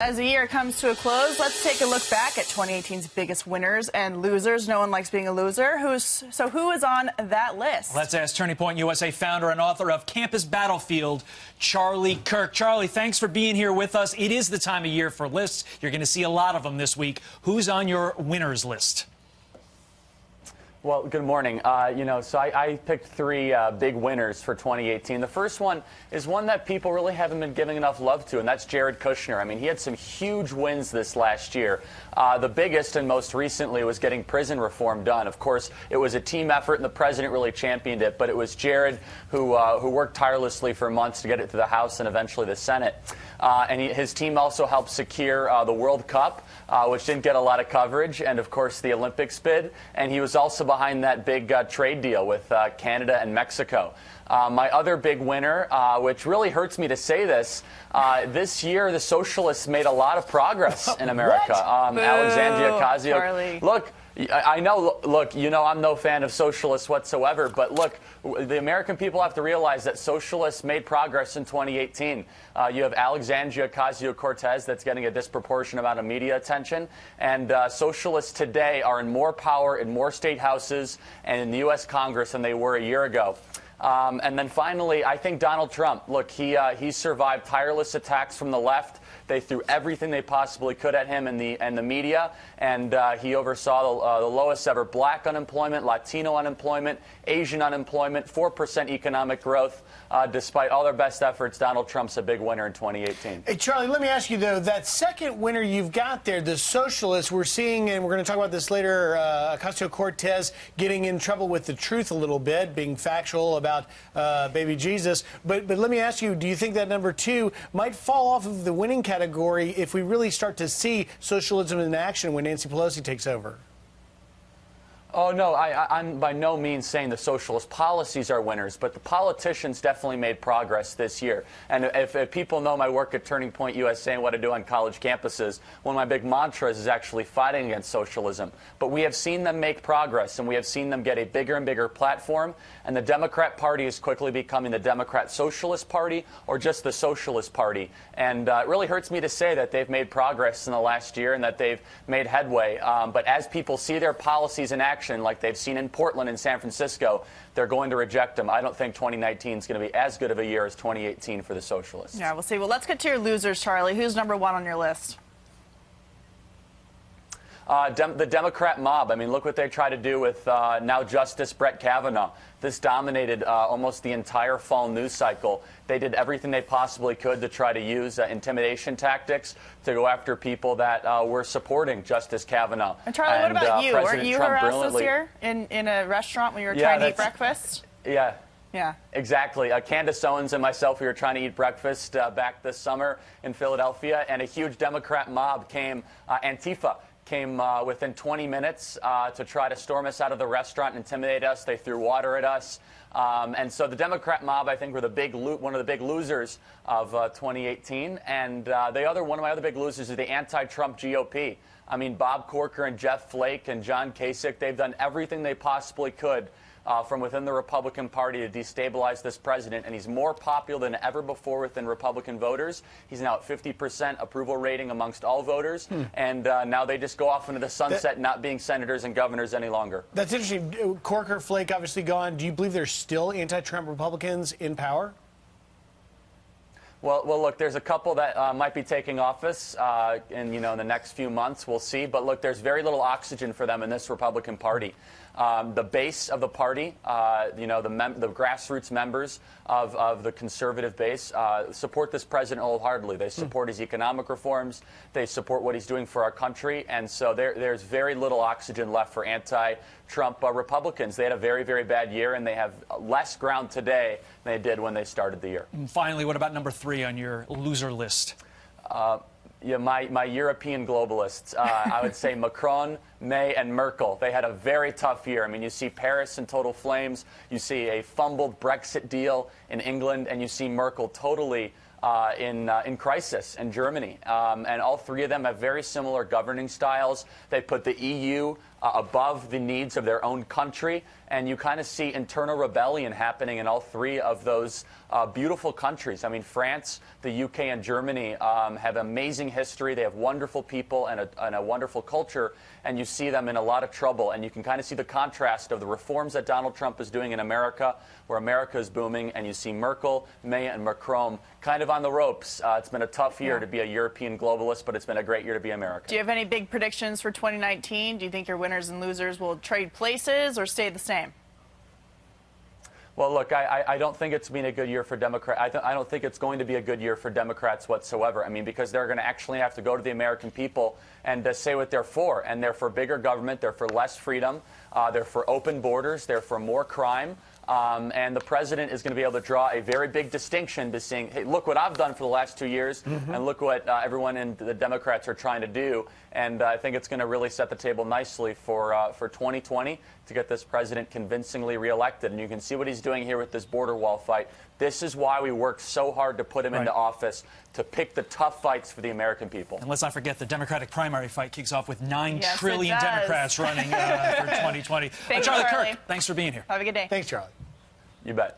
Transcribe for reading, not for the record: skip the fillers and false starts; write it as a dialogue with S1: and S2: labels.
S1: As the year comes to a close, let's take a look back at 2018's biggest winners and losers. No one likes being a loser. Who is on that list?
S2: Let's ask Turning Point USA founder and author of Campus Battlefield, Charlie Kirk. Charlie, thanks for being here with us. It is the time of year for lists. You're going to see a lot of them this week. Who's on your winners list?
S3: Well, good morning. So I picked three big winners for 2018. The first one is one that people really haven't been giving enough love to, and that's Jared Kushner. I mean, he had some huge wins this last year. The biggest and most recently was getting prison reform done. Of course, it was a team effort, and the president really championed it, but it was Jared who worked tirelessly for months to get it to the House and eventually the Senate. His team also helped secure the World Cup, which didn't get a lot of coverage, and, of course, the Olympics bid. And he was also behind that big trade deal with Canada and Mexico. My other big winner, which really hurts me to say this year the socialists made a lot of progress in America. Alexandria Ocasio. Look, I know, look, I'm no fan of socialists whatsoever, but look, the American people have to realize that socialists made progress in 2018. You have Alexandria Ocasio-Cortez that's getting a disproportionate amount of media attention, and socialists today are in more power in more state houses and in the U.S. Congress than they were a year ago. And then finally, I think Donald Trump. Look, he survived tireless attacks from the left. They threw everything they possibly could at him and the media, and he oversaw the lowest ever black unemployment, Latino unemployment, Asian unemployment, 4% economic growth. Despite all their best efforts, Donald Trump's a big winner in 2018.
S4: Hey, Charlie, let me ask you, though, that second winner you've got there, the socialists, we're seeing, and we're going to talk about this later, Ocasio-Cortez getting in trouble with the truth a little bit, being factual about baby Jesus. But let me ask you, do you think that number two might fall off of the winning category if we really start to see socialism in action when Nancy Pelosi takes over?
S3: Oh, no, I'm by no means saying the socialist policies are winners, but the politicians definitely made progress this year. And if people know my work at Turning Point USA and what I do on college campuses, one of my big mantras is actually fighting against socialism. But we have seen them make progress, and we have seen them get a bigger and bigger platform, and the Democrat Party is quickly becoming the Democrat Socialist Party or just the Socialist Party. And it really hurts me to say that they've made progress in the last year and that they've made headway. But as people see their policies in action, like they've seen in Portland and San Francisco, they're going to reject them. I don't think 2019 is going to be as good of a year as 2018 for the socialists.
S1: Yeah, we'll see. Well, let's get to your losers, Charlie. Who's number one on your list?
S3: The Democrat mob. I mean, look what they try to do with now Justice Brett Kavanaugh. This dominated almost the entire fall news cycle. They did everything they possibly could to try to use intimidation tactics to go after people that were supporting Justice Kavanaugh.
S1: And Charlie, what about you? Weren't you harassed this year in a restaurant when you were trying to eat breakfast?
S3: Yeah.
S1: Yeah.
S3: Exactly. Candace Owens and myself, we were trying to eat breakfast back this summer in Philadelphia, and a huge Democrat mob came, Antifa, came within 20 minutes to try to storm us out of the restaurant and intimidate us. They threw water at us. And so the Democrat mob, I think, were one of the big losers of 2018. And one of my other big losers is the anti-Trump GOP. I mean, Bob Corker and Jeff Flake and John Kasich, they've done everything they possibly could from within the Republican Party to destabilize this president, and he's more popular than ever before within Republican voters. He's now at 50% approval rating amongst all voters, and now they just go off into the sunset, not being senators and governors any longer.
S4: That's interesting. Corker, Flake, obviously gone. Do you believe there's still anti-Trump Republicans in power?
S3: Well, look, there's a couple that might be taking office in the next few months. We'll see. But look, there's very little oxygen for them in this Republican Party. The base of the party, the grassroots members of the conservative base support this president wholeheartedly. They support his economic reforms. They support what he's doing for our country. And so there's very little oxygen left for anti-Trump Republicans. They had a very, very bad year, and they have less ground today than they did when they started the year.
S2: And finally, what about number three on your loser list?
S3: Yeah, my European globalists, I would say Macron, May, and Merkel. They had a very tough year. I mean, you see Paris in total flames. You see a fumbled Brexit deal in England, and you see Merkel totally in crisis in Germany. And all three of them have very similar governing styles. They put the EU above the needs of their own country. And you kind of see internal rebellion happening in all three of those beautiful countries. I mean, France, the UK, and Germany have amazing history. They have wonderful people and a wonderful culture. And you see them in a lot of trouble. And you can kind of see the contrast of the reforms that Donald Trump is doing in America, where America is booming. And you see Merkel, May, and Macron kind of on the ropes. It's been a tough year to be a European globalist, but it's been a great year to be American.
S1: Do you have any big predictions for 2019? Do you think your winners and losers will trade places or stay the same?
S3: Well, look, I don't think it's been a good year for Democrats. I don't think it's going to be a good year for Democrats whatsoever. I mean, because they're going to actually have to go to the American people and say what they're for. And they're for bigger government. They're for less freedom. They're for open borders. They're for more crime. And the president is going to be able to draw a very big distinction to saying, hey, look what I've done for the last 2 years, and look what everyone in the Democrats are trying to do. And I think it's going to really set the table nicely for 2020 to get this president convincingly reelected. And you can see what he's doing here with this border wall fight. This is why we worked so hard to put him into office, to pick the tough fights for the American people.
S2: And let's not forget the Democratic primary fight kicks off with 9
S1: Yes,
S2: trillion Democrats running for 2020.
S1: Thank you,
S2: Charlie
S1: Charlie.
S2: Kirk, thanks for being here.
S1: Have a good day.
S4: Thanks, Charlie.
S3: You bet.